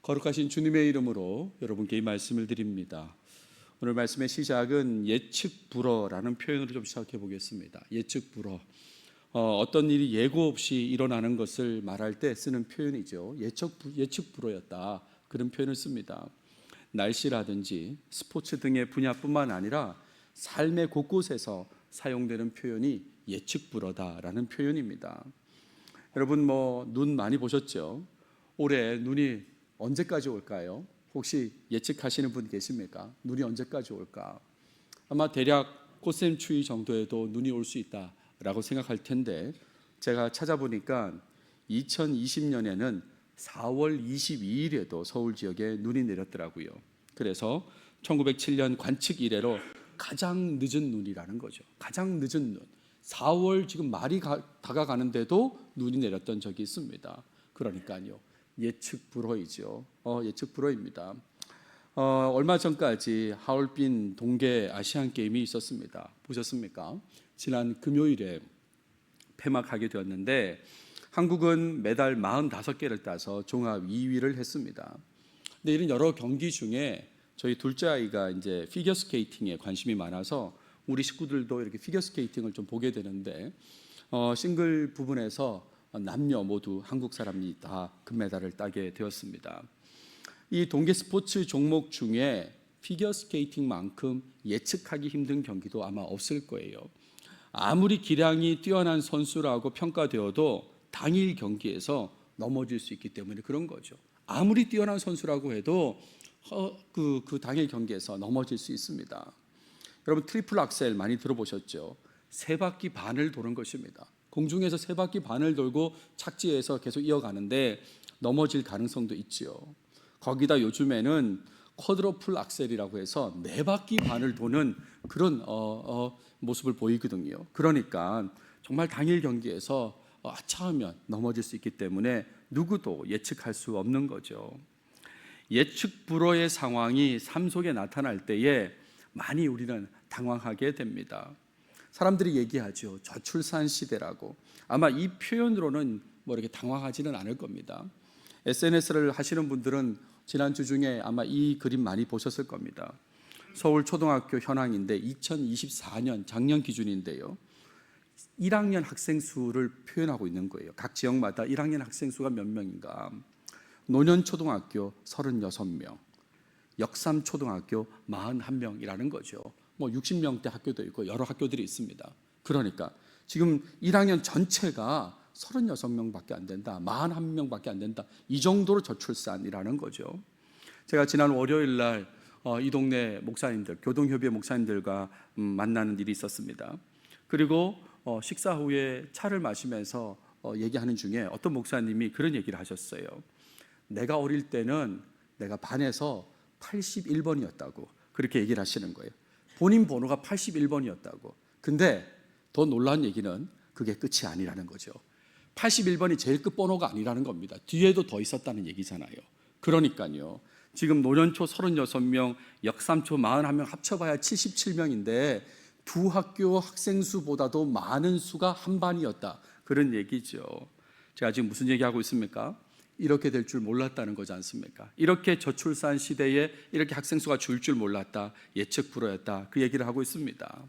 거룩하신 주님의 이름으로 여러분께 이 말씀을 드립니다. 오늘 말씀의 시작은 예측불허라는 표현으로 좀 시작해 보겠습니다. 예측불허. 어떤 일이 예고 없이 일어나는 것을 말할 때 쓰는 표현이죠. 예측불허였다. 그런 표현을 씁니다. 날씨라든지 스포츠 등의 분야뿐만 아니라 삶의 곳곳에서 사용되는 표현이 예측불허다라는 표현입니다. 여러분 눈 많이 보셨죠? 올해 눈이 언제까지 올까요? 혹시 예측하시는 분 계십니까? 눈이 언제까지 올까? 아마 대략 꽃샘추위 정도에도 눈이 올 수 있다라고 생각할 텐데, 제가 찾아보니까 2020년에는 4월 22일에도 서울 지역에 눈이 내렸더라고요. 그래서 1907년 관측 이래로 가장 늦은 눈이라는 거죠. 가장 늦은 눈. 4월 지금 말이 다가가는데도 눈이 내렸던 적이 있습니다. 그러니까요, 예측불허이죠. 예측불허입니다. 얼마 전까지 하얼빈 동계 아시안 게임이 있었습니다. 보셨습니까? 지난 금요일에 폐막하게 되었는데 한국은 메달 45개를 따서 종합 2위를 했습니다. 근데 이런 여러 경기 중에 저희 둘째 아이가 이제 피겨스케이팅에 관심이 많아서 우리 식구들도 이렇게 피겨스케이팅을 좀 보게 되는데 싱글 부분에서 남녀 모두 한국 사람이 다 금메달을 따게 되었습니다. 이 동계 스포츠 종목 중에 피겨스케이팅만큼 예측하기 힘든 경기도 아마 없을 거예요. 아무리 기량이 뛰어난 선수라고 평가되어도 당일 경기에서 넘어질 수 있기 때문에 그런 거죠. 아무리 뛰어난 선수라고 해도 그 당일 경기에서 넘어질 수 있습니다. 여러분, 트리플 악셀 많이 들어보셨죠? 3바퀴 반을 도는 것입니다. 공중에서 3바퀴 반을 돌고 착지해서 계속 이어가는데 넘어질 가능성도 있지요. 거기다 요즘에는 쿼드러플 악셀이라고 해서 4바퀴 반을 도는 그런 모습을 보이거든요. 그러니까 정말 당일 경기에서 아차하면 넘어질 수 있기 때문에 누구도 예측할 수 없는 거죠. 예측불허의 상황이 삶 속에 나타날 때에 많이 우리는 당황하게 됩니다. 사람들이 얘기하죠. 저출산 시대라고. 아마 이 표현으로는 이렇게 당황하지는 않을 겁니다. SNS를 하시는 분들은 지난주 중에 아마 이 그림 많이 보셨을 겁니다. 서울 초등학교 현황인데 2024년 작년 기준인데요. 1학년 학생 수를 표현하고 있는 거예요. 각 지역마다 1학년 학생 수가 몇 명인가. 노년초등학교 36명, 역삼초등학교 41명이라는 거죠. 60명대 학교도 있고 여러 학교들이 있습니다. 그러니까 지금 1학년 전체가 36명밖에 안 된다, 41명밖에 안 된다, 이 정도로 저출산이라는 거죠. 제가 지난 월요일 날 이 동네 목사님들, 교동협의회 목사님들과 만나는 일이 있었습니다. 그리고 식사 후에 차를 마시면서 얘기하는 중에 어떤 목사님이 그런 얘기를 하셨어요. 내가 어릴 때는 내가 반에서 81번이었다고 그렇게 얘기를 하시는 거예요. 본인 번호가 81번이었다고. 근데 더 놀라운 얘기는 그게 끝이 아니라는 거죠. 81번이 제일 끝 번호가 아니라는 겁니다. 뒤에도 더 있었다는 얘기잖아요. 그러니까요, 지금 노년초 36명, 역삼초 41명 합쳐봐야 77명인데 두 학교 학생 수보다도 많은 수가 한 반이었다, 그런 얘기죠. 제가 지금 무슨 얘기하고 있습니까? 이렇게 될 줄 몰랐다는 거지 않습니까? 이렇게 저출산 시대에 이렇게 학생 수가 줄 몰랐다, 예측불허였다, 그 얘기를 하고 있습니다.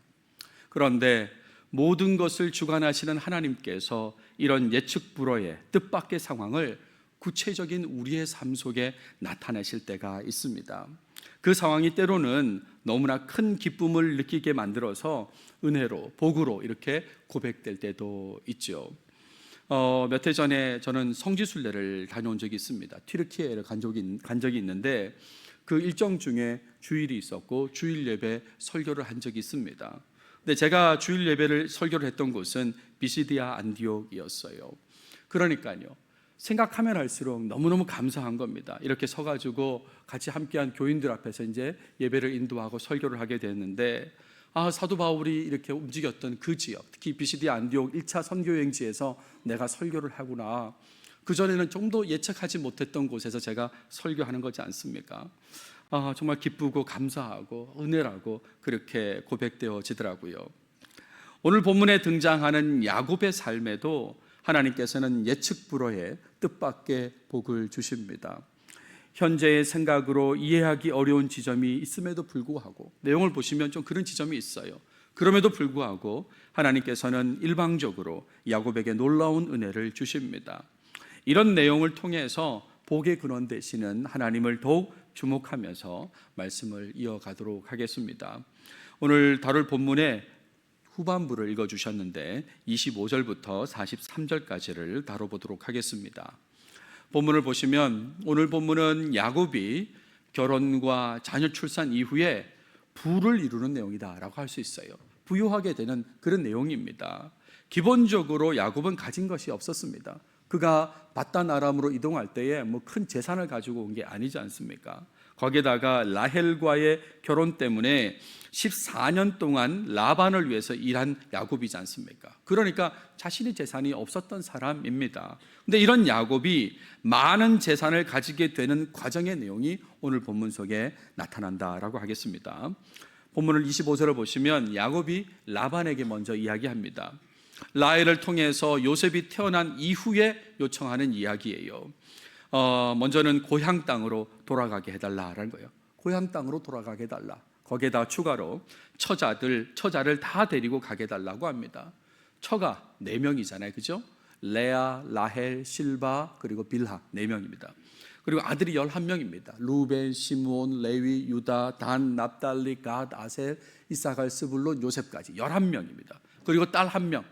그런데 모든 것을 주관하시는 하나님께서 이런 예측불허의 뜻밖의 상황을 구체적인 우리의 삶 속에 나타내실 때가 있습니다. 그 상황이 때로는 너무나 큰 기쁨을 느끼게 만들어서 은혜로, 복으로 이렇게 고백될 때도 있죠. 몇 해 전에 저는 성지순례를 다녀온 적이 있습니다. 튀르키예를 간 적이 있는데 그 일정 중에 주일이 있었고 주일 예배 설교를 한 적이 있습니다. 근데 제가 주일 예배를 설교를 했던 곳은 비시디아 안디옥이었어요. 그러니까요, 생각하면 할수록 너무너무 감사한 겁니다. 이렇게 서가지고 같이 함께한 교인들 앞에서 이제 예배를 인도하고 설교를 하게 됐는데, 사도 바울이 이렇게 움직였던 그 지역, 특히 비시디아 안디옥 1차 선교여행지에서 내가 설교를 하구나. 그전에는 좀 더 예측하지 못했던 곳에서 제가 설교하는 거지 않습니까? 정말 기쁘고 감사하고 은혜라고 그렇게 고백되어지더라고요. 오늘 본문에 등장하는 야곱의 삶에도 하나님께서는 예측불허의 뜻밖의 복을 주십니다. 현재의 생각으로 이해하기 어려운 지점이 있음에도 불구하고, 내용을 보시면 좀 그런 지점이 있어요. 그럼에도 불구하고 하나님께서는 일방적으로 야곱에게 놀라운 은혜를 주십니다. 이런 내용을 통해서 복의 근원 되시는 하나님을 더욱 주목하면서 말씀을 이어가도록 하겠습니다. 오늘 다룰 본문의 후반부를 읽어주셨는데 25절부터 43절까지를 다뤄보도록 하겠습니다. 본문을 보시면 오늘 본문은 야곱이 결혼과 자녀 출산 이후에 부를 이루는 내용이다라고 할 수 있어요. 부유하게 되는 그런 내용입니다. 기본적으로 야곱은 가진 것이 없었습니다. 그가 바단 아람으로 이동할 때에 큰 재산을 가지고 온 게 아니지 않습니까? 거기에다가 라헬과의 결혼 때문에 14년 동안 라반을 위해서 일한 야곱이지 않습니까? 그러니까 자신의 재산이 없었던 사람입니다. 근데 이런 야곱이 많은 재산을 가지게 되는 과정의 내용이 오늘 본문 속에 나타난다라고 하겠습니다. 본문을 25절을 보시면 야곱이 라반에게 먼저 이야기합니다. 라헬을 통해서 요셉이 태어난 이후에 요청하는 이야기예요. 먼저는 고향 땅으로 돌아가게 해달라라는 거예요. 고향 땅으로 돌아가게 해달라. 거기에다 추가로 처자를 다 데리고 가게 해달라고 합니다. 처가 4명이잖아요, 그죠? 레아, 라헬, 실바, 그리고 빌하 4명입니다. 그리고 아들이 11명입니다. 루벤, 시므온, 레위, 유다, 단, 납달리, 갓, 아셀, 이사갈, 스불론, 요셉까지 11명입니다. 그리고 딸 1명,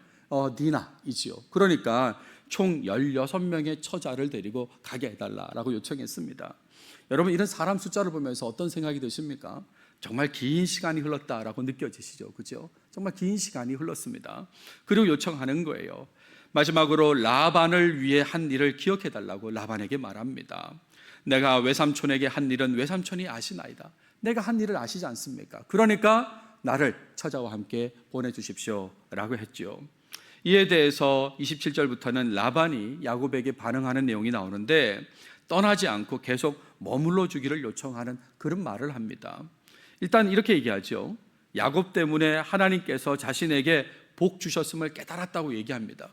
디나이지요. 그러니까 총 16명의 처자를 데리고 가게 해달라라고 요청했습니다. 여러분, 이런 사람 숫자를 보면서 어떤 생각이 드십니까? 정말 긴 시간이 흘렀다라고 느껴지시죠? 그죠? 정말 긴 시간이 흘렀습니다. 그리고 요청하는 거예요. 마지막으로 라반을 위해 한 일을 기억해 달라고 라반에게 말합니다. 내가 외삼촌에게 한 일은 외삼촌이 아시나이다. 내가 한 일을 아시지 않습니까? 그러니까 나를 처자와 함께 보내주십시오 라고 했죠. 이에 대해서 27절부터는 라반이 야곱에게 반응하는 내용이 나오는데, 떠나지 않고 계속 머물러 주기를 요청하는 그런 말을 합니다. 일단 이렇게 얘기하죠. 야곱 때문에 하나님께서 자신에게 복 주셨음을 깨달았다고 얘기합니다.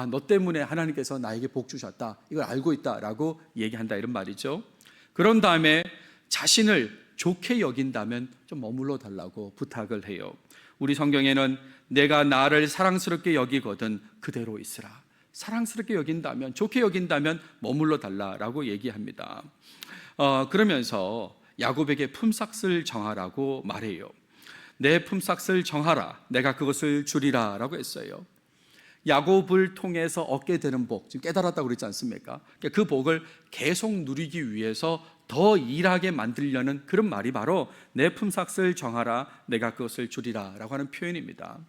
너 때문에 하나님께서 나에게 복 주셨다, 이걸 알고 있다라고 얘기한다, 이런 말이죠. 그런 다음에 자신을 좋게 여긴다면 좀 머물러 달라고 부탁을 해요. 우리 성경에는 내가 나를 사랑스럽게 여기거든 그대로 있으라. 사랑스럽게 여긴다면, 좋게 여긴다면 머물러 달라라고 얘기합니다. 그러면서 야곱에게 품삯을 정하라고 말해요. 내 품삯을 정하라, 내가 그것을 주리라 라고 했어요. 야곱을 통해서 얻게 되는 복, 지금 깨달았다고 그랬지 않습니까? 그 복을 계속 누리기 위해서 더 일하게 만들려는 그런 말이 바로 내 품삯을 정하라, 내가 그것을 주리라 라고 하는 표현입니다.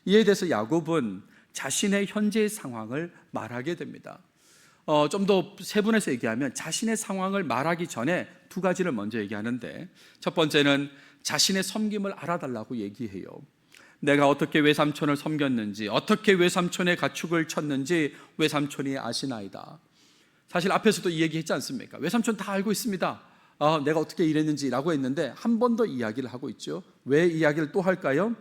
이에 대해서 야곱은 자신의 현재의 상황을 말하게 됩니다. 좀 더 세분해서 얘기하면 자신의 상황을 말하기 전에 2가지를 먼저 얘기하는데, 첫 번째는 자신의 섬김을 알아달라고 얘기해요. 내가 어떻게 외삼촌을 섬겼는지, 어떻게 외삼촌의 가축을 쳤는지 외삼촌이 아시나이다. 사실 앞에서도 이 얘기했지 않습니까? 외삼촌 다 알고 있습니다. 내가 어떻게 일했는지라고 했는데 한 번 더 이야기를 하고 있죠. 왜 이야기를 또 할까요?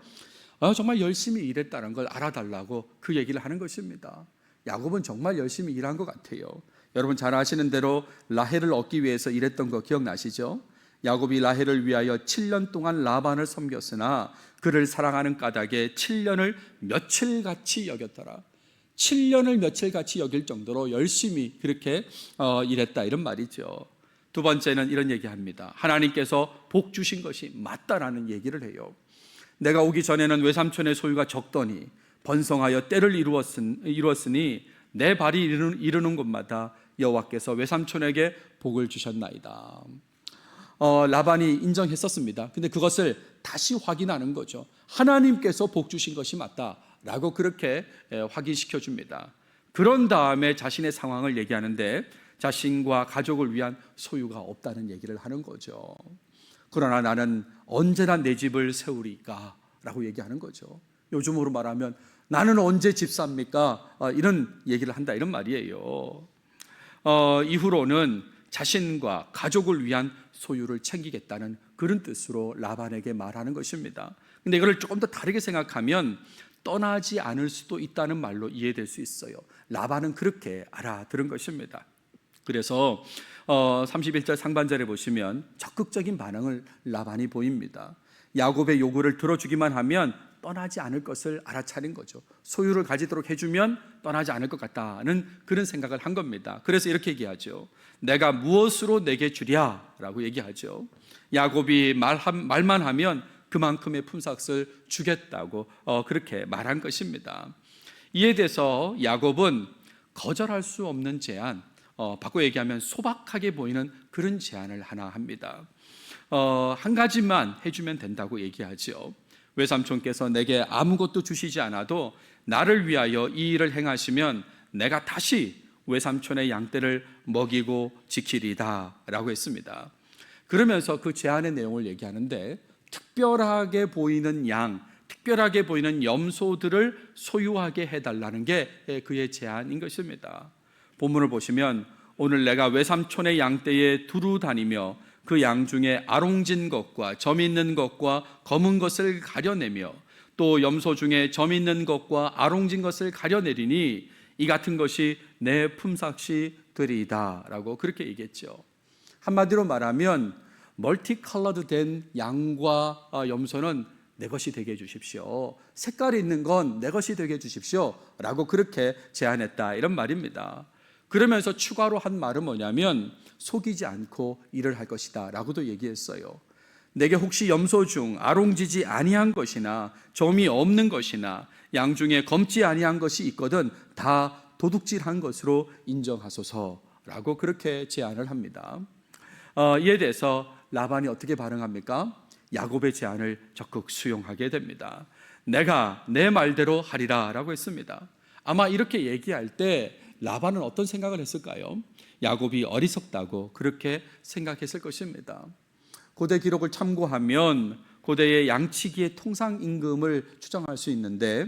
정말 열심히 일했다는 걸 알아달라고 그 얘기를 하는 것입니다. 야곱은 정말 열심히 일한 것 같아요. 여러분 잘 아시는 대로 라헬을 얻기 위해서 일했던 거 기억나시죠? 야곱이 라헬을 위하여 7년 동안 라반을 섬겼으나 그를 사랑하는 까닭에 7년을 며칠같이 여겼더라. 7년을 며칠같이 여길 정도로 열심히 그렇게 일했다, 이런 말이죠. 2번째는 이런 얘기합니다. 하나님께서 복 주신 것이 맞다라는 얘기를 해요. 내가 오기 전에는 외삼촌의 소유가 적더니 번성하여 때를 이루었으니 내 발이 이르는 곳마다 여호와께서 외삼촌에게 복을 주셨나이다. 라반이 인정했었습니다. 근데 그것을 다시 확인하는 거죠. 하나님께서 복 주신 것이 맞다라고 그렇게 확인시켜 줍니다. 그런 다음에 자신의 상황을 얘기하는데 자신과 가족을 위한 소유가 없다는 얘기를 하는 거죠. 그러나 나는 언제나 내 집을 세우리까 라고 얘기하는 거죠. 요즘으로 말하면 나는 언제 집 삽니까? 이런 얘기를 한다, 이런 말이에요. 이후로는 자신과 가족을 위한 소유를 챙기겠다는 그런 뜻으로 라반에게 말하는 것입니다. 근데 이걸 조금 더 다르게 생각하면 떠나지 않을 수도 있다는 말로 이해될 수 있어요. 라반은 그렇게 알아들은 것입니다. 그래서 31절 상반절에 보시면 적극적인 반응을 라반이 보입니다. 야곱의 요구를 들어주기만 하면 떠나지 않을 것을 알아차린 거죠. 소유를 가지도록 해주면 떠나지 않을 것 같다는 그런 생각을 한 겁니다. 그래서 이렇게 얘기하죠. 내가 무엇으로 내게 주랴 라고 얘기하죠. 야곱이 말만 하면 그만큼의 품삯을 주겠다고 그렇게 말한 것입니다. 이에 대해서 야곱은 거절할 수 없는 제안, 바꿔 얘기하면 소박하게 보이는 그런 제안을 하나 합니다. 한 가지만 해주면 된다고 얘기하죠. 외삼촌께서 내게 아무것도 주시지 않아도 나를 위하여 이 일을 행하시면 내가 다시 외삼촌의 양떼를 먹이고 지키리다 라고 했습니다. 그러면서 그 제안의 내용을 얘기하는데 특별하게 보이는 양, 특별하게 보이는 염소들을 소유하게 해달라는 게 그의 제안인 것입니다. 본문을 보시면 오늘 내가 외삼촌의 양떼에 두루 다니며 그 양 중에 아롱진 것과 점 있는 것과 검은 것을 가려내며 또 염소 중에 점 있는 것과 아롱진 것을 가려내리니 이 같은 것이 내 품삯이 되리이다 라고 그렇게 얘기했죠. 한마디로 말하면 멀티컬러드 된 양과 염소는 내 것이 되게 해주십시오. 색깔이 있는 건 내 것이 되게 해주십시오 라고 그렇게 제안했다 이런 말입니다. 그러면서 추가로 한 말은 뭐냐면 속이지 않고 일을 할 것이다 라고도 얘기했어요. 내게 혹시 염소 중 아롱지지 아니한 것이나 점이 없는 것이나 양 중에 검지 아니한 것이 있거든 다 도둑질한 것으로 인정하소서라고 그렇게 제안을 합니다. 이에 대해서 라반이 어떻게 반응합니까? 야곱의 제안을 적극 수용하게 됩니다. 내가 내 말대로 하리라 라고 했습니다. 아마 이렇게 얘기할 때 라반은 어떤 생각을 했을까요? 야곱이 어리석다고 그렇게 생각했을 것입니다. 고대 기록을 참고하면 고대의 양치기의 통상 임금을 추정할 수 있는데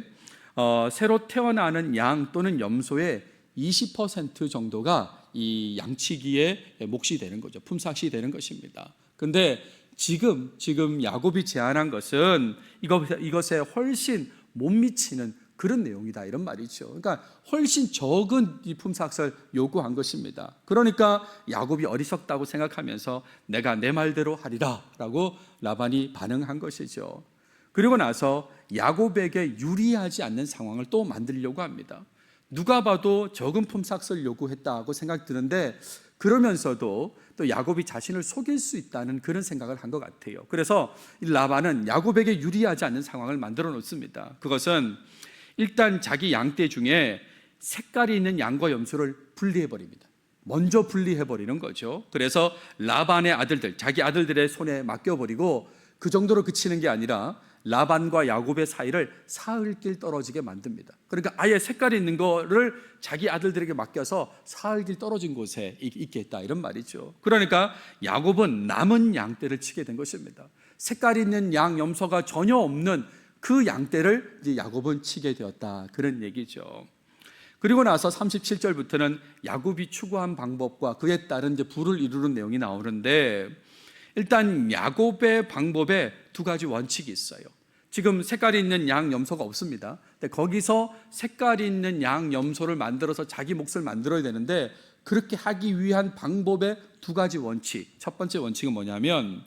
새로 태어나는 양 또는 염소의 20% 정도가 이 양치기의 몫이 되는 거죠. 품삯이 되는 것입니다. 그런데 지금 야곱이 제안한 것은 이것에 훨씬 못 미치는 그런 내용이다 이런 말이죠. 그러니까 훨씬 적은 이 품삯을 요구한 것입니다. 그러니까 야곱이 어리석다고 생각하면서 내가 내 말대로 하리라 라고 라반이 반응한 것이죠. 그리고 나서 야곱에게 유리하지 않는 상황을 또 만들려고 합니다. 누가 봐도 적은 품삯을 요구했다고 생각이 드는데 그러면서도 또 야곱이 자신을 속일 수 있다는 그런 생각을 한 것 같아요. 그래서 라반은 야곱에게 유리하지 않는 상황을 만들어 놓습니다. 그것은 일단 자기 양떼 중에 색깔이 있는 양과 염소를 분리해 버립니다. 먼저 분리해 버리는 거죠. 그래서 라반의 아들들, 자기 아들들의 손에 맡겨 버리고 그 정도로 그치는 게 아니라 라반과 야곱의 사이를 사흘길 떨어지게 만듭니다. 그러니까 아예 색깔이 있는 거를 자기 아들들에게 맡겨서 사흘길 떨어진 곳에 있게 했다 이런 말이죠. 그러니까 야곱은 남은 양떼를 치게 된 것입니다. 색깔 있는 양, 염소가 전혀 없는 그 양떼를 이제 야곱은 치게 되었다 그런 얘기죠. 그리고 나서 37절부터는 야곱이 추구한 방법과 그에 따른 이제 부를 이루는 내용이 나오는데 일단 야곱의 방법에 두 가지 원칙이 있어요. 지금 색깔이 있는 양, 염소가 없습니다. 근데 거기서 색깔이 있는 양, 염소를 만들어서 자기 몫을 만들어야 되는데 그렇게 하기 위한 방법의 두 가지 원칙. 첫 번째 원칙은 뭐냐면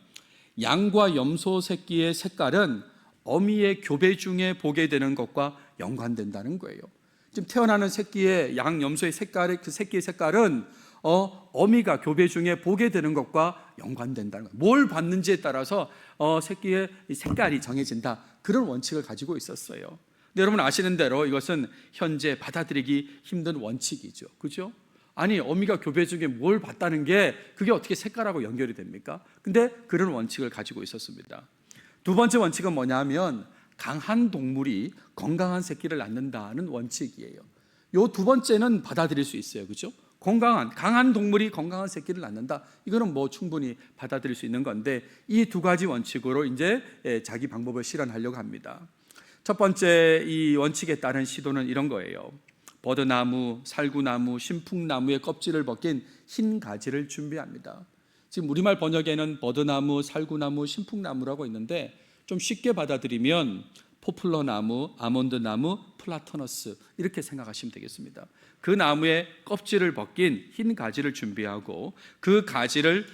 양과 염소 새끼의 색깔은 어미의 교배 중에 보게 되는 것과 연관된다는 거예요. 지금 태어나는 새끼의 양, 염소의 색깔의 그 새끼의 색깔은 어미가 교배 중에 보게 되는 것과 연관된다는 거예요. 뭘 봤는지에 따라서 새끼의 색깔이 정해진다. 그런 원칙을 가지고 있었어요. 근데 여러분 아시는 대로 이것은 현재 받아들이기 힘든 원칙이죠. 그죠? 아니 어미가 교배 중에 뭘 봤다는 게 그게 어떻게 색깔하고 연결이 됩니까? 근데 그런 원칙을 가지고 있었습니다. 두 번째 원칙은 뭐냐면 강한 동물이 건강한 새끼를 낳는다는 원칙이에요. 요 두 번째는 받아들일 수 있어요. 그렇죠? 강한 동물이 건강한 새끼를 낳는다. 이거는 뭐 충분히 받아들일 수 있는 건데 이 두 가지 원칙으로 이제 자기 방법을 실현하려고 합니다. 첫 번째 이 원칙에 따른 시도는 이런 거예요. 버드나무, 살구나무, 신풍나무의 껍질을 벗긴 흰 가지를 준비합니다. 지금 우리말 번역에는 버드나무, 살구나무, 신풍나무라고 있는데 좀 쉽게 받아들이면 포플러 나무, 아몬드 나무, 플라터너스 이렇게 생각하시면 되겠습니다. 그 나무의 껍질을 벗긴 흰 가지를 준비하고 그 가지를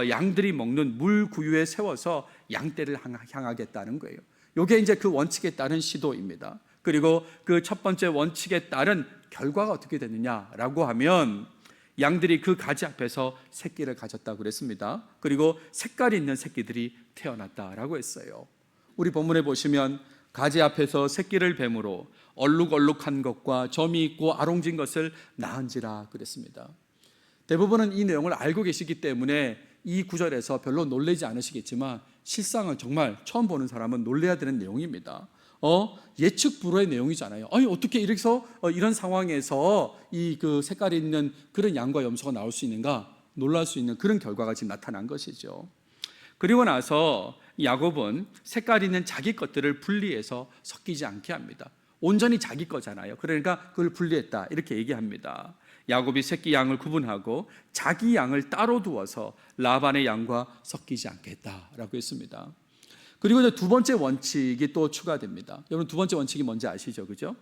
양들이 먹는 물 구유에 세워서 양떼를 향하겠다는 거예요. 이게 이제 그 원칙에 따른 시도입니다. 그리고 그 첫 번째 원칙에 따른 결과가 어떻게 되느냐라고 하면 양들이 그 가지 앞에서 새끼를 가졌다고 그랬습니다. 그리고 색깔이 있는 새끼들이 태어났다라고 했어요. 우리 본문에 보시면 가지 앞에서 새끼를 뱀으로 얼룩얼룩한 것과 점이 있고 아롱진 것을 낳은지라 그랬습니다. 대부분은 이 내용을 알고 계시기 때문에 이 구절에서 별로 놀라지 않으시겠지만 실상은 정말 처음 보는 사람은 놀라야 되는 내용입니다. 예측 불허의 내용이잖아요. 아니 어떻게 이래서 이런 상황에서 이 그 색깔이 있는 그런 양과 염소가 나올 수 있는가 놀랄 수 있는 그런 결과가 지금 나타난 것이죠. 그리고 나서 야곱은 색깔 있는 자기 것들을 분리해서 섞이지 않게 합니다. 온전히 자기 거잖아요. 그러니까 그걸 분리했다 이렇게 얘기합니다. 야곱이 새끼 양을 구분하고 자기 양을 따로 두어서 라반의 양과 섞이지 않겠다라고 했습니다. 그리고 이제 두 번째 원칙이 또 추가됩니다. 여러분 두 번째 원칙이 뭔지 아시죠? 그죠?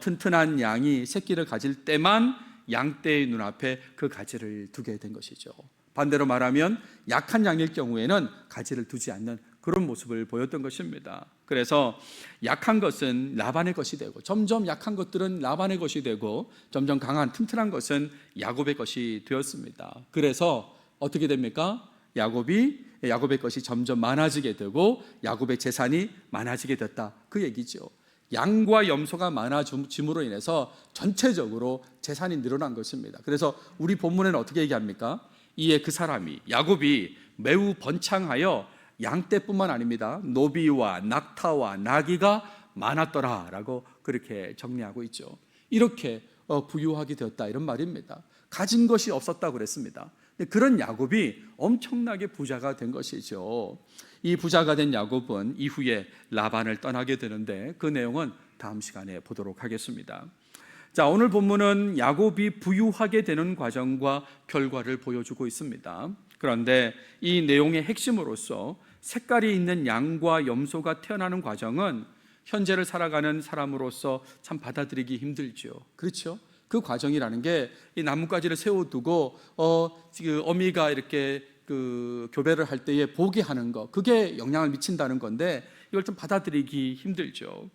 튼튼한 양이 새끼를 가질 때만 양떼의 눈앞에 그 가지를 두게 된 것이죠. 반대로 말하면 약한 양일 경우에는 가지를 두지 않는 그런 모습을 보였던 것입니다. 그래서 약한 것은 라반의 것이 되고 점점 약한 것들은 라반의 것이 되고 점점 강한 튼튼한 것은 야곱의 것이 되었습니다. 그래서 어떻게 됩니까? 야곱의 것이 점점 많아지게 되고 야곱의 재산이 많아지게 됐다 그 얘기죠. 양과 염소가 많아짐으로 인해서 전체적으로 재산이 늘어난 것입니다. 그래서 우리 본문에는 어떻게 얘기합니까? 이에 그 사람이 야곱이 매우 번창하여 양떼뿐만 아닙니다. 노비와 낙타와 나귀가 많았더라라고 그렇게 정리하고 있죠. 이렇게 부유하게 되었다 이런 말입니다. 가진 것이 없었다고 그랬습니다. 그런 야곱이 엄청나게 부자가 된 것이죠. 이 부자가 된 야곱은 이후에 라반을 떠나게 되는데 그 내용은 다음 시간에 보도록 하겠습니다. 자, 오늘 본문은 야곱이 부유하게 되는 과정과 결과를 보여주고 있습니다. 그런데 이 내용의 핵심으로서 색깔이 있는 양과 염소가 태어나는 과정은 현재를 살아가는 사람으로서 참 받아들이기 힘들죠. 그렇죠? 그 과정이라는 게 이 나뭇가지를 세워두고 어미가 이렇게 그 교배를 할 때에 보게 하는 거, 그게 영향을 미친다는 건데 이걸 좀 받아들이기 힘들죠.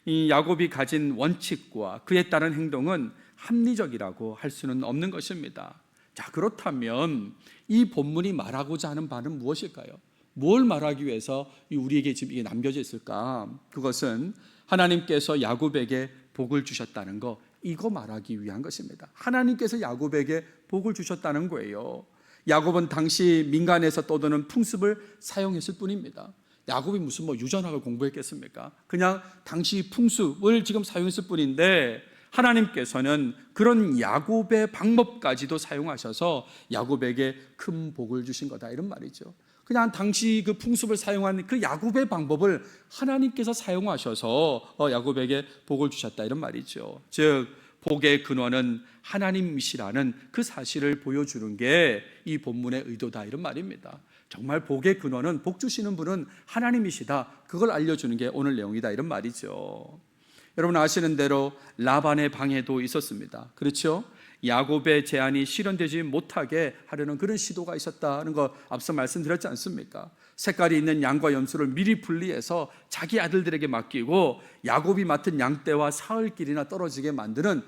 이 야곱이 가진 원칙과 그에 따른 행동은 합리적이라고 할 수는 없는 것입니다. 자, 그렇다면 이 본문이 말하고자 하는 바는 무엇일까요? 뭘 말하기 위해서 우리에게 지금 이게 남겨져 있을까? 그것은 하나님께서 야곱에게 복을 주셨다는 거, 이거 말하기 위한 것입니다. 하나님께서 야곱에게 복을 주셨다는 거예요. 야곱은 당시 민간에서 떠도는 풍습을 사용했을 뿐입니다. 야곱이 무슨 유전학을 공부했겠습니까? 그냥 당시 풍습을 지금 사용했을 뿐인데 하나님께서는 그런 야곱의 방법까지도 사용하셔서 야곱에게 큰 복을 주신 거다 이런 말이죠. 그냥 당시 그 풍습을 사용한 그 야곱의 방법을 하나님께서 사용하셔서 야곱에게 복을 주셨다 이런 말이죠. 즉 복의 근원은 하나님이시라는 그 사실을 보여주는 게 이 본문의 의도다 이런 말입니다. 정말 복의 근원은 복 주시는 분은 하나님이시다, 그걸 알려주는 게 오늘 내용이다 이런 말이죠. 여러분 아시는 대로 라반의 방해도 있었습니다. 그렇죠? 야곱의 제안이 실현되지 못하게 하려는 그런 시도가 있었다는 거 앞서 말씀드렸지 않습니까? 색깔이 있는 양과 염소를 미리 분리해서 자기 아들들에게 맡기고 야곱이 맡은 양떼와 사흘길이나 떨어지게 만드는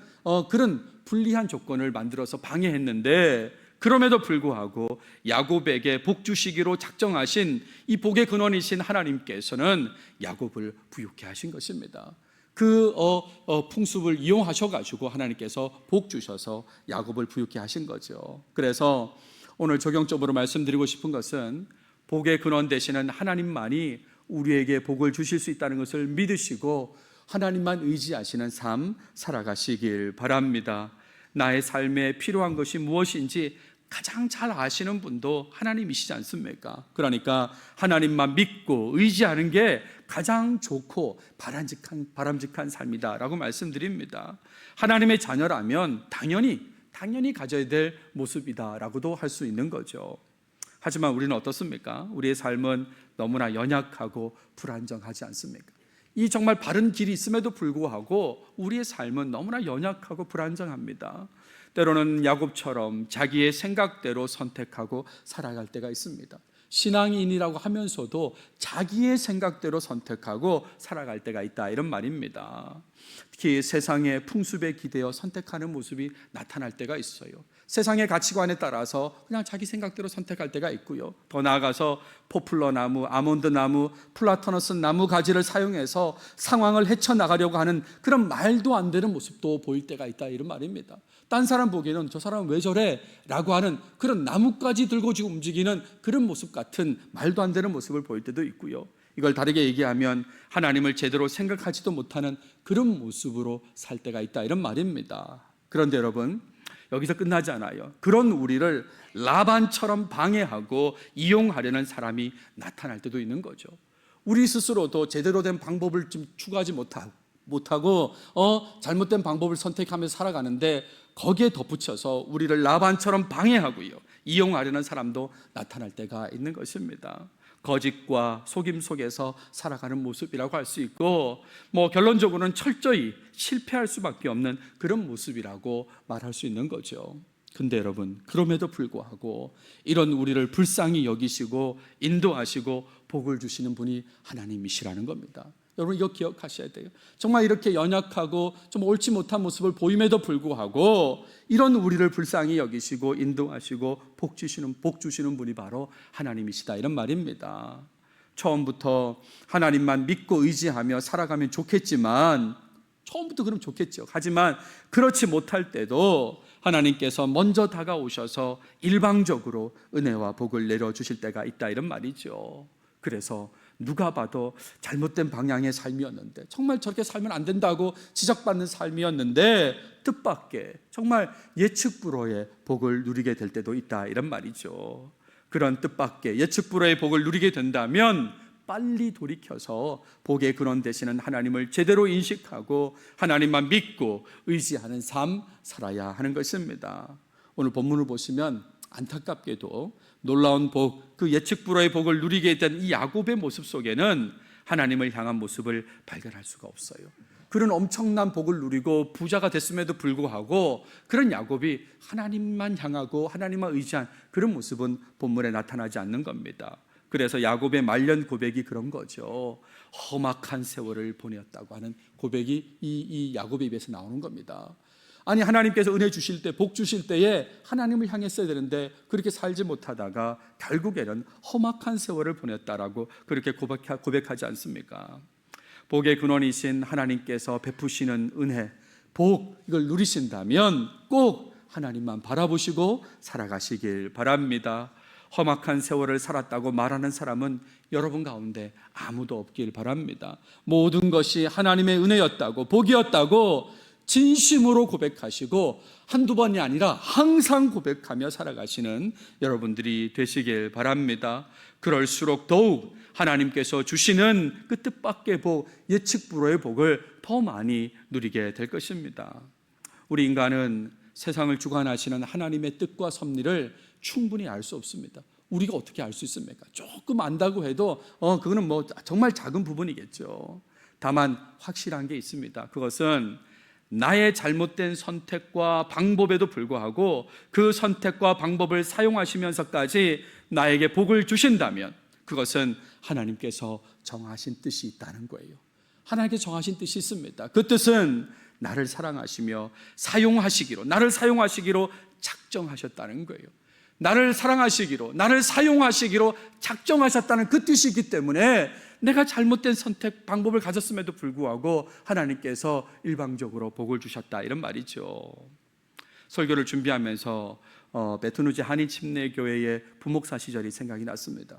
그런 불리한 조건을 만들어서 방해했는데, 그럼에도 불구하고 야곱에게 복 주시기로 작정하신 이 복의 근원이신 하나님께서는 야곱을 부유케 하신 것입니다. 그 풍습을 이용하셔가지고 하나님께서 복 주셔서 야곱을 부유케 하신 거죠. 그래서 오늘 적용적으로 말씀드리고 싶은 것은 복의 근원 되시는 하나님만이 우리에게 복을 주실 수 있다는 것을 믿으시고 하나님만 의지하시는 삶 살아가시길 바랍니다. 나의 삶에 필요한 것이 무엇인지 가장 잘 아시는 분도 하나님이시지 않습니까? 그러니까 하나님만 믿고 의지하는 게 가장 좋고 바람직한 삶이다라고 말씀드립니다. 하나님의 자녀라면 당연히 가져야 될 모습이다라고도 할 수 있는 거죠. 하지만 우리는 어떻습니까? 우리의 삶은 너무나 연약하고 불안정하지 않습니까? 이 정말 바른 길이 있음에도 불구하고 우리의 삶은 너무나 연약하고 불안정합니다. 때로는 야곱처럼 자기의 생각대로 선택하고 살아갈 때가 있습니다. 신앙인이라고 하면서도 자기의 생각대로 선택하고 살아갈 때가 있다, 이런 말입니다. 특히 세상의 풍습에 기대어 선택하는 모습이 나타날 때가 있어요. 세상의 가치관에 따라서 그냥 자기 생각대로 선택할 때가 있고요. 더 나아가서 포플러 나무, 아몬드 나무, 플라타너스 나무 가지를 사용해서 상황을 헤쳐나가려고 하는 그런 말도 안 되는 모습도 보일 때가 있다, 이런 말입니다. 딴 사람 보기에는 저 사람은 왜 저래? 라고 하는 그런 나뭇가지 들고 지금 움직이는 그런 모습 같은 말도 안 되는 모습을 보일 때도 있고요. 이걸 다르게 얘기하면 하나님을 제대로 생각하지도 못하는 그런 모습으로 살 때가 있다, 이런 말입니다. 그런데 여러분, 여기서 끝나지 않아요. 그런 우리를 라반처럼 방해하고 이용하려는 사람이 나타날 때도 있는 거죠. 우리 스스로도 제대로 된 방법을 좀 추구하지 못하고 잘못된 방법을 선택하면서 살아가는데 거기에 덧붙여서 우리를 라반처럼 방해하고요, 이용하려는 사람도 나타날 때가 있는 것입니다. 거짓과 속임 속에서 살아가는 모습이라고 할 수 있고, 결론적으로는 철저히 실패할 수밖에 없는 그런 모습이라고 말할 수 있는 거죠. 근데 여러분, 그럼에도 불구하고 이런 우리를 불쌍히 여기시고 인도하시고 복을 주시는 분이 하나님이시라는 겁니다. 여러분, 이거 기억하셔야 돼요. 정말 이렇게 연약하고 좀 옳지 못한 모습을 보임에도 불구하고 이런 우리를 불쌍히 여기시고 인도하시고 복 주시는 분이 바로 하나님이시다, 이런 말입니다. 처음부터 하나님만 믿고 의지하며 살아가면 좋겠지만, 처음부터 그럼 좋겠죠. 하지만 그렇지 못할 때도 하나님께서 먼저 다가오셔서 일방적으로 은혜와 복을 내려주실 때가 있다, 이런 말이죠. 그래서 누가 봐도 잘못된 방향의 삶이었는데, 정말 저렇게 살면 안 된다고 지적받는 삶이었는데 뜻밖의 정말 예측 불허의 복을 누리게 될 때도 있다, 이런 말이죠. 그런 뜻밖의 예측 불허의 복을 누리게 된다면 빨리 돌이켜서 복의 근원 되시는 하나님을 제대로 인식하고 하나님만 믿고 의지하는 삶 살아야 하는 것입니다. 오늘 본문을 보시면 안타깝게도 놀라운 복, 그 예측 불허의 복을 누리게 된 이 야곱의 모습 속에는 하나님을 향한 모습을 발견할 수가 없어요. 그런 엄청난 복을 누리고 부자가 됐음에도 불구하고 그런 야곱이 하나님만 향하고 하나님만 의지한 그런 모습은 본문에 나타나지 않는 겁니다. 그래서 야곱의 말년 고백이 그런 거죠. 험악한 세월을 보냈다고 하는 고백이 이 야곱의 입에서 나오는 겁니다. 아니, 하나님께서 은혜 주실 때, 복 주실 때에 하나님을 향했어야 되는데 그렇게 살지 못하다가 결국에는 험악한 세월을 보냈다라고 그렇게 고백하지 않습니까? 복의 근원이신 하나님께서 베푸시는 은혜, 복, 이걸 누리신다면 꼭 하나님만 바라보시고 살아가시길 바랍니다. 험악한 세월을 살았다고 말하는 사람은 여러분 가운데 아무도 없길 바랍니다. 모든 것이 하나님의 은혜였다고, 복이었다고 진심으로 고백하시고 한두 번이 아니라 항상 고백하며 살아가시는 여러분들이 되시길 바랍니다. 그럴수록 더욱 하나님께서 주시는 그 뜻밖의 복, 예측 불허의 복을 더 많이 누리게 될 것입니다. 우리 인간은 세상을 주관하시는 하나님의 뜻과 섭리를 충분히 알 수 없습니다. 우리가 어떻게 알 수 있습니까? 조금 안다고 해도 그거는 정말 작은 부분이겠죠. 다만 확실한 게 있습니다. 그것은 나의 잘못된 선택과 방법에도 불구하고 그 선택과 방법을 사용하시면서까지 나에게 복을 주신다면 그것은 하나님께서 정하신 뜻이 있다는 거예요. 하나님께서 정하신 뜻이 있습니다. 그 뜻은 나를 사랑하시며 나를 사용하시기로 작정하셨다는 거예요. 나를 사랑하시기로, 나를 사용하시기로 작정하셨다는 그 뜻이 있기 때문에 내가 잘못된 선택 방법을 가졌음에도 불구하고 하나님께서 일방적으로 복을 주셨다, 이런 말이죠. 설교를 준비하면서 베트누즈 한인침례교회의 부목사 시절이 생각이 났습니다.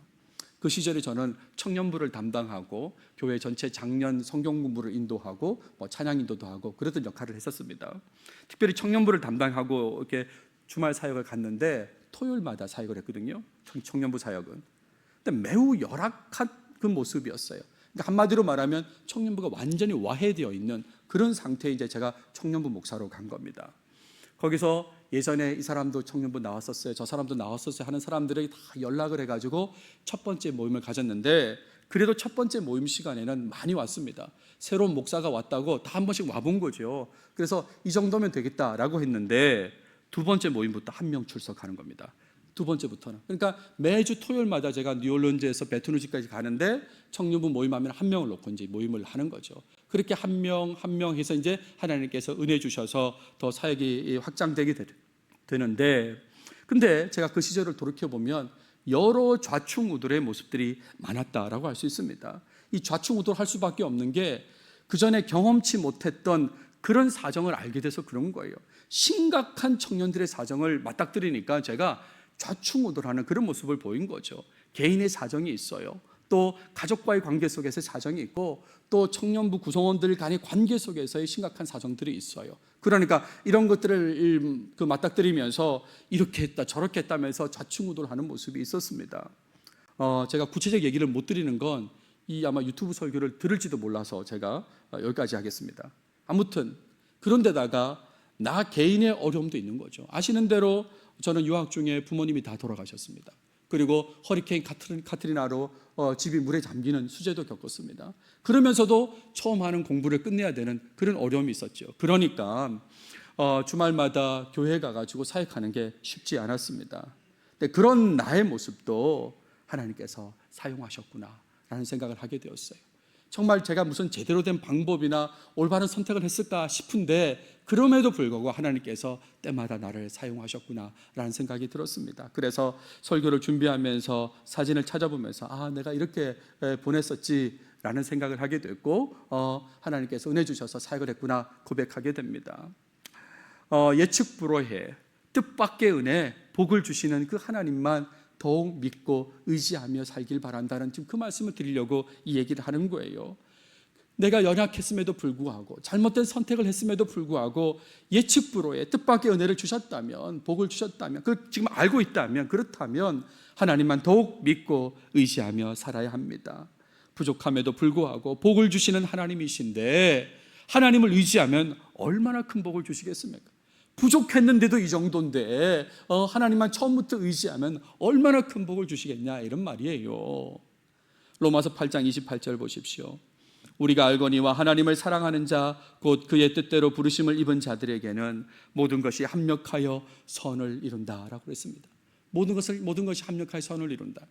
그 시절에 저는 청년부를 담당하고 교회 전체 작년 성경 공부를 인도하고 찬양 인도도 하고 그랬던 역할을 했었습니다. 특별히 청년부를 담당하고 이렇게 주말 사역을 갔는데 토요일마다 사역을 했거든요. 청년부 사역은. 근데 매우 열악한 그 모습이었어요. 그러니까 한마디로 말하면 청년부가 완전히 와해되어 있는 그런 상태에 이제 제가 청년부 목사로 간 겁니다. 거기서 예전에 이 사람도 청년부 나왔었어요, 저 사람도 나왔었어요 하는 사람들에게 다 연락을 해가지고 첫 번째 모임을 가졌는데 그래도 첫 번째 모임 시간에는 많이 왔습니다. 새로운 목사가 왔다고 다 한 번씩 와본 거죠. 그래서 이 정도면 되겠다라고 했는데 두 번째 모임부터 한 명 출석하는 겁니다. 두 번째부터는. 그러니까 매주 토요일마다 제가 뉴올리언즈에서 베투누지까지 가는데 청년부 모임하면 한 명을 놓고 이제 모임을 하는 거죠. 그렇게 한 명 한 명 해서 이제 하나님께서 은혜 주셔서 더 사역이 확장되게 되는데, 근데 제가 그 시절을 돌이켜 보면 여러 좌충우돌의 모습들이 많았다라고 할 수 있습니다. 이 좌충우돌할 수밖에 없는 게 그 전에 경험치 못했던 그런 사정을 알게 돼서 그런 거예요. 심각한 청년들의 사정을 맞닥뜨리니까 제가 좌충우돌하는 그런 모습을 보인 거죠. 개인의 사정이 있어요. 또 가족과의 관계 속에서의 사정이 있고, 또 청년부 구성원들 간의 관계 속에서의 심각한 사정들이 있어요. 그러니까 이런 것들을 맞닥뜨리면서 이렇게 했다 저렇게 했다면서 좌충우돌하는 모습이 있었습니다. 제가 구체적 얘기를 못 드리는 건 이 아마 유튜브 설교를 들을지도 몰라서 제가 여기까지 하겠습니다. 아무튼 그런데다가 나 개인의 어려움도 있는 거죠. 아시는 대로 저는 유학 중에 부모님이 다 돌아가셨습니다. 그리고 허리케인 카트리나로 집이 물에 잠기는 수재도 겪었습니다. 그러면서도 처음 하는 공부를 끝내야 되는 그런 어려움이 있었죠. 그러니까 주말마다 교회 가가지고 사역하는 게 쉽지 않았습니다. 근데 그런 나의 모습도 하나님께서 사용하셨구나 라는 생각을 하게 되었어요. 정말 제가 무슨 제대로 된 방법이나 올바른 선택을 했을까 싶은데 그럼에도 불구하고 하나님께서 때마다 나를 사용하셨구나 라는 생각이 들었습니다. 그래서 설교를 준비하면서 사진을 찾아보면서 내가 이렇게 보냈었지 라는 생각을 하게 됐고, 하나님께서 은혜 주셔서 사역을 했구나 고백하게 됩니다. 예측 불허해 뜻밖의 은혜 복을 주시는 그 하나님만 더욱 믿고 의지하며 살길 바란다는 지금 그 말씀을 드리려고 이 얘기를 하는 거예요. 내가 연약했음에도 불구하고 잘못된 선택을 했음에도 불구하고 예측 불허의 뜻밖의 은혜를 주셨다면, 복을 주셨다면, 그걸 지금 알고 있다면, 그렇다면 하나님만 더욱 믿고 의지하며 살아야 합니다. 부족함에도 불구하고 복을 주시는 하나님이신데 하나님을 의지하면 얼마나 큰 복을 주시겠습니까? 부족했는데도 이 정도인데 하나님만 처음부터 의지하면 얼마나 큰 복을 주시겠냐 이런 말이에요. 로마서 8장 28절 보십시오. 우리가 알거니와 하나님을 사랑하는 자 곧 그의 뜻대로 부르심을 입은 자들에게는 모든 것이 합력하여 선을 이룬다라고 그랬습니다. 모든 것이 합력하여 선을 이룬다.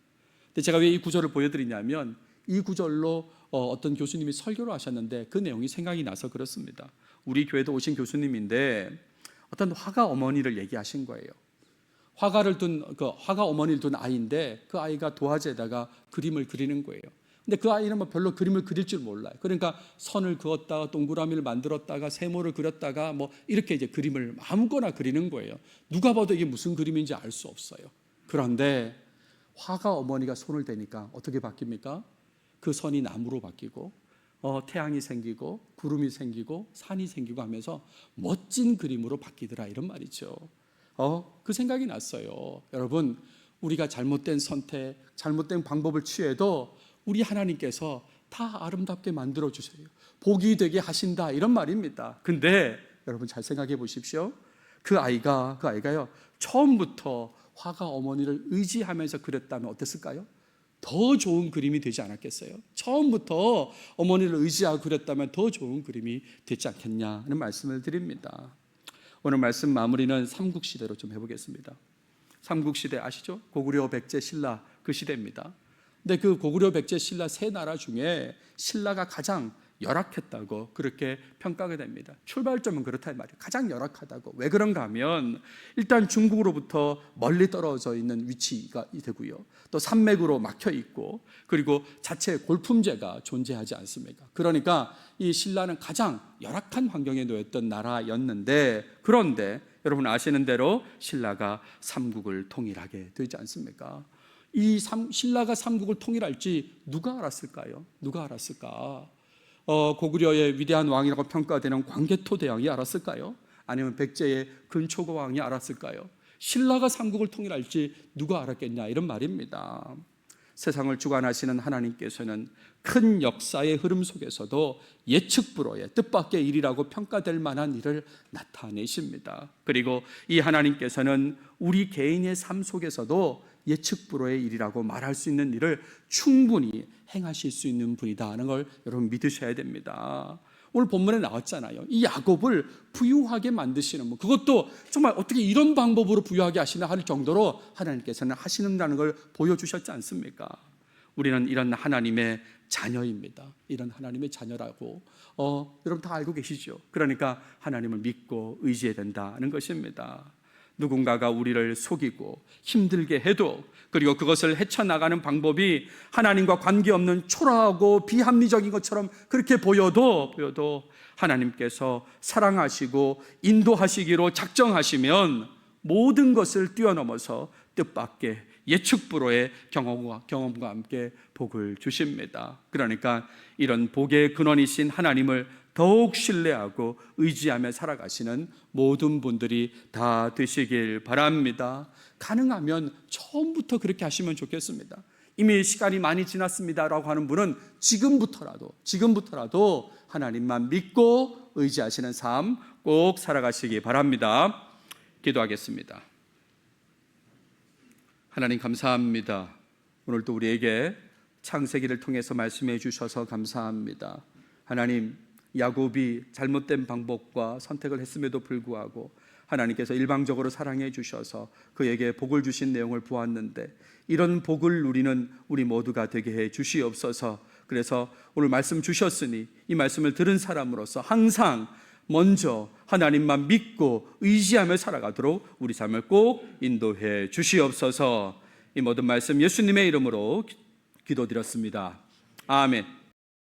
근데 제가 왜 이 구절을 보여드리냐면 이 구절로 어떤 교수님이 설교를 하셨는데 그 내용이 생각이 나서 그렇습니다. 우리 교회도 오신 교수님인데 어떤 화가 어머니를 얘기하신 거예요. 화가 어머니를 둔 아이인데 그 아이가 도화지에다가 그림을 그리는 거예요. 근데 그 아이는 별로 그림을 그릴 줄 몰라요. 그러니까 선을 그었다가 동그라미를 만들었다가 세모를 그렸다가 이렇게 이제 그림을 아무거나 그리는 거예요. 누가 봐도 이게 무슨 그림인지 알 수 없어요. 그런데 화가 어머니가 손을 대니까 어떻게 바뀝니까? 그 선이 나무로 바뀌고 태양이 생기고 구름이 생기고 산이 생기고 하면서 멋진 그림으로 바뀌더라 이런 말이죠. 그 생각이 났어요. 여러분, 우리가 잘못된 선택, 잘못된 방법을 취해도 우리 하나님께서 다 아름답게 만들어 주세요. 복이 되게 하신다 이런 말입니다. 근데 여러분 잘 생각해 보십시오. 그 아이가요 처음부터 화가 어머니를 의지하면서 그렸다면 어땠을까요? 더 좋은 그림이 되지 않았겠어요? 처음부터 어머니를 의지하고 그렸다면 더 좋은 그림이 되지 않겠냐는 말씀을 드립니다. 오늘 말씀 마무리는 삼국시대로 좀 해보겠습니다. 삼국시대 아시죠? 고구려, 백제, 신라 그 시대입니다. 근데 그 고구려, 백제, 신라 세 나라 중에 신라가 가장 열악했다고 그렇게 평가가 됩니다. 출발점은 그렇다 이 말이에요. 가장 열악하다고. 왜 그런가 하면 일단 중국으로부터 멀리 떨어져 있는 위치가 되고요. 또 산맥으로 막혀 있고 그리고 자체 골품제가 존재하지 않습니까? 그러니까 이 신라는 가장 열악한 환경에 놓였던 나라였는데, 그런데 여러분 아시는 대로 신라가 삼국을 통일하게 되지 않습니까? 신라가 삼국을 통일할지 누가 알았을까요? 누가 알았을까? 고구려의 위대한 왕이라고 평가되는 광개토 대왕이 알았을까요? 아니면 백제의 근초고 왕이 알았을까요? 신라가 삼국을 통일할지 누가 알았겠냐 이런 말입니다. 세상을 주관하시는 하나님께서는 큰 역사의 흐름 속에서도 예측 불허의 뜻밖의 일이라고 평가될 만한 일을 나타내십니다. 그리고 이 하나님께서는 우리 개인의 삶 속에서도 예측 불허의 일이라고 말할 수 있는 일을 충분히 행하실 수 있는 분이다 하는 걸 여러분 믿으셔야 됩니다. 오늘 본문에 나왔잖아요. 이 야곱을 부유하게 만드시는 분, 그것도 정말 어떻게 이런 방법으로 부유하게 하시나 할 정도로 하나님께서는 하시는다는 걸 보여주셨지 않습니까? 우리는 이런 하나님의 자녀입니다. 이런 하나님의 자녀라고 여러분 다 알고 계시죠? 그러니까 하나님을 믿고 의지해야 된다는 것입니다. 누군가가 우리를 속이고 힘들게 해도, 그리고 그것을 헤쳐나가는 방법이 하나님과 관계없는 초라하고 비합리적인 것처럼 그렇게 보여도 하나님께서 사랑하시고 인도하시기로 작정하시면 모든 것을 뛰어넘어서 뜻밖의 예측 불허의 경험과 함께 복을 주십니다. 그러니까 이런 복의 근원이신 하나님을 더욱 신뢰하고 의지하며 살아가시는 모든 분들이 다 되시길 바랍니다. 가능하면 처음부터 그렇게 하시면 좋겠습니다. 이미 시간이 많이 지났습니다라고 하는 분은 지금부터라도 하나님만 믿고 의지하시는 삶 꼭 살아가시기 바랍니다. 기도하겠습니다. 하나님 감사합니다. 오늘도 우리에게 창세기를 통해서 말씀해 주셔서 감사합니다. 하나님, 야곱이 잘못된 방법과 선택을 했음에도 불구하고 하나님께서 일방적으로 사랑해 주셔서 그에게 복을 주신 내용을 보았는데, 이런 복을 누리는 우리 모두가 되게 해 주시옵소서. 그래서 오늘 말씀 주셨으니 이 말씀을 들은 사람으로서 항상 먼저 하나님만 믿고 의지하며 살아가도록 우리 삶을 꼭 인도해 주시옵소서. 이 모든 말씀 예수님의 이름으로 기도드렸습니다. 아멘.